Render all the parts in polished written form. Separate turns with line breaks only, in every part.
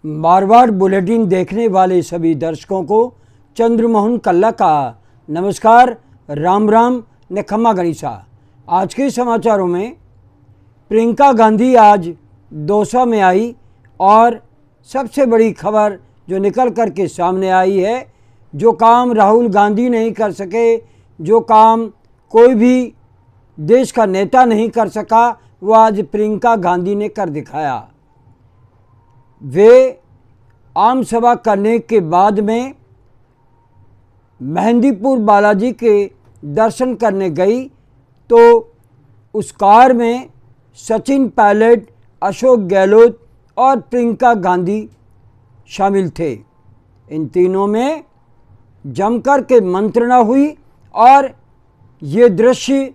Marwar bulletin देखने वाले सभी दर्शकों को चंद्रमोहन कल्ला का नमस्कार, राम राम ने खम्मा गणिसा। आज के समाचारों में प्रियंका गांधी आज दौसा में आई और सबसे बड़ी खबर जो निकल कर के सामने आई है, जो काम राहुल गांधी नहीं कर सके, जो काम कोई भी देश का नेता नहीं कर सका, वो आज प्रियंका गांधी ने कर दिखाया। वे आम सभा करने के बाद में मेहंदीपुर बालाजी के दर्शन करने गई तो उस कार में सचिन पायलट, अशोक गहलोत और प्रियंका गांधी शामिल थे। इन तीनों में जमकर के मंत्रणा हुई और ये दृश्य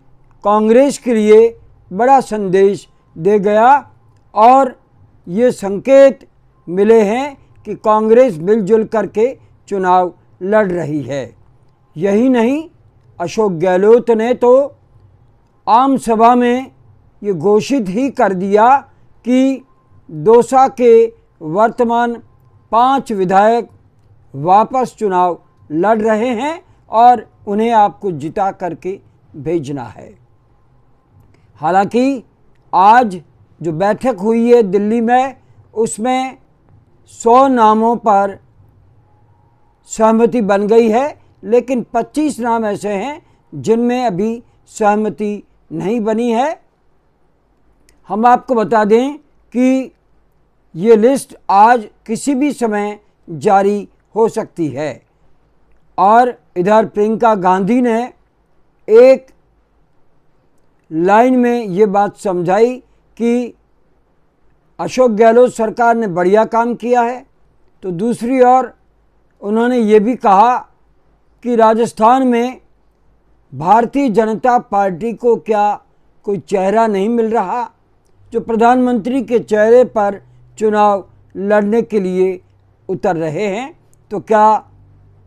कांग्रेस के लिए बड़ा संदेश दे गया और ये संकेत मिले हैं कि कांग्रेस मिलजुल करके चुनाव लड़ रही है। यही नहीं, अशोक गहलोत ने तो आम सभा में ये घोषित ही कर दिया कि दौसा के वर्तमान 5 विधायक वापस चुनाव लड़ रहे हैं और उन्हें आपको जिता करके भेजना है। हालांकि आज जो बैठक हुई है दिल्ली में, उसमें 100 नामों पर सहमति बन गई है, लेकिन 25 नाम ऐसे हैं जिनमें अभी सहमति नहीं बनी है। हम आपको बता दें कि ये लिस्ट आज किसी भी समय जारी हो सकती है। और इधर प्रियंका गांधी ने एक लाइन में ये बात समझाई कि अशोक गहलोत सरकार ने बढ़िया काम किया है, तो दूसरी ओर उन्होंने ये भी कहा कि राजस्थान में भारतीय जनता पार्टी को क्या कोई चेहरा नहीं मिल रहा जो प्रधानमंत्री के चेहरे पर चुनाव लड़ने के लिए उतर रहे हैं। तो क्या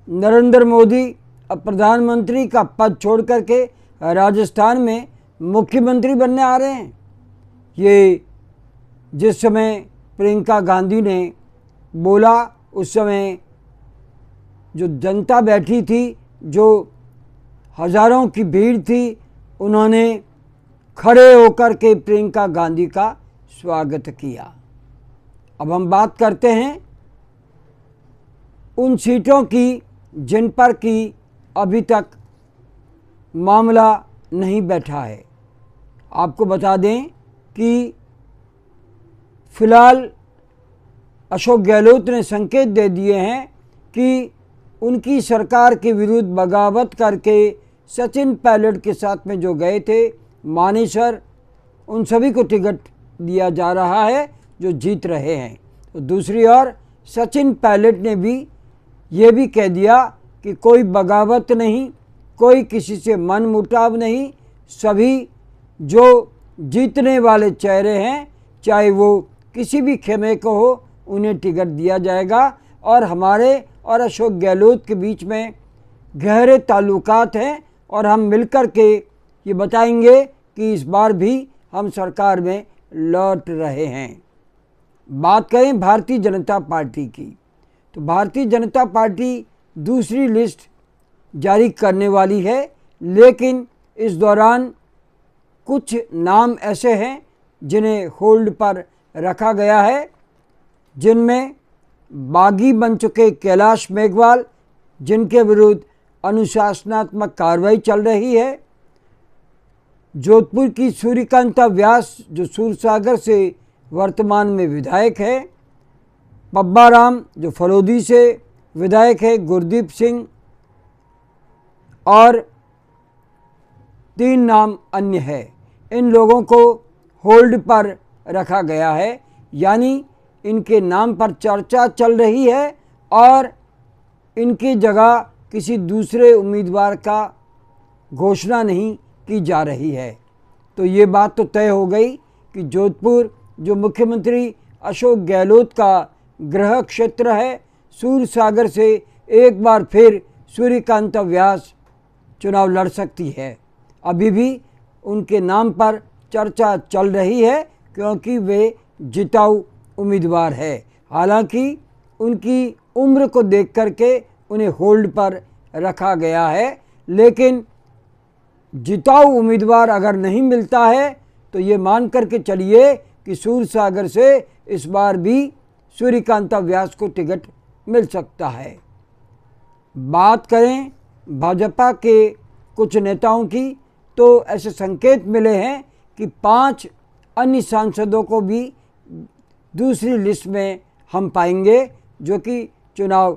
नरेंद्र मोदी अब प्रधानमंत्री का पद छोड़ करके राजस्थान में मुख्यमंत्री बनने आ रहे हैं? ये जिस समय प्रियंका गांधी ने बोला, उस समय जो जनता बैठी थी, जो हज़ारों की भीड़ थी, उन्होंने खड़े होकर के प्रियंका गांधी का स्वागत किया। अब हम बात करते हैं उन सीटों की जिन पर कि अभी तक मामला नहीं बैठा है। आपको बता दें कि फिलहाल अशोक गहलोत ने संकेत दे दिए हैं कि उनकी सरकार के विरुद्ध बगावत करके सचिन पायलट के साथ में जो गए थे मानेसर, उन सभी को टिकट दिया जा रहा है जो जीत रहे हैं। तो दूसरी ओर सचिन पायलट ने भी ये भी कह दिया कि कोई बगावत नहीं, कोई किसी से मन मुटाव नहीं, सभी जो जीतने वाले चेहरे हैं, चाहे वो किसी भी खेमे को हो, उन्हें टिकट दिया जाएगा। और हमारे और अशोक गहलोत के बीच में गहरे ताल्लुकात हैं और हम मिलकर के ये बताएंगे कि इस बार भी हम सरकार में लौट रहे हैं। बात करें भारतीय जनता पार्टी की, तो भारतीय जनता पार्टी दूसरी लिस्ट जारी करने वाली है, लेकिन इस दौरान कुछ नाम ऐसे हैं जिन्हें होल्ड पर रखा गया है, जिनमें बागी बन चुके कैलाश मेघवाल, जिनके विरुद्ध अनुशासनात्मक कार्रवाई चल रही है, जोधपुर की सूर्यकांता व्यास जो सूरसागर से वर्तमान में विधायक है, पब्बा राम जो फलोदी से विधायक है, गुरदीप सिंह, और 3 नाम अन्य है। इन लोगों को होल्ड पर रखा गया है, यानी इनके नाम पर चर्चा चल रही है और इनकी जगह किसी दूसरे उम्मीदवार का घोषणा नहीं की जा रही है। तो ये बात तो तय हो गई कि जोधपुर जो मुख्यमंत्री अशोक गहलोत का गृह क्षेत्र है, सूरसागर से एक बार फिर सूर्यकांता व्यास चुनाव लड़ सकती है। अभी भी उनके नाम पर चर्चा चल रही है क्योंकि वे जिताऊ उम्मीदवार है। हालांकि उनकी उम्र को देख करके उन्हें होल्ड पर रखा गया है, लेकिन जिताऊ उम्मीदवार अगर नहीं मिलता है तो ये मान करके चलिए कि सूरसागर से इस बार भी सूर्यकांता व्यास को टिकट मिल सकता है। बात करें भाजपा के कुछ नेताओं की, तो ऐसे संकेत मिले हैं कि 5 अन्य सांसदों को भी दूसरी लिस्ट में हम पाएंगे जो कि चुनाव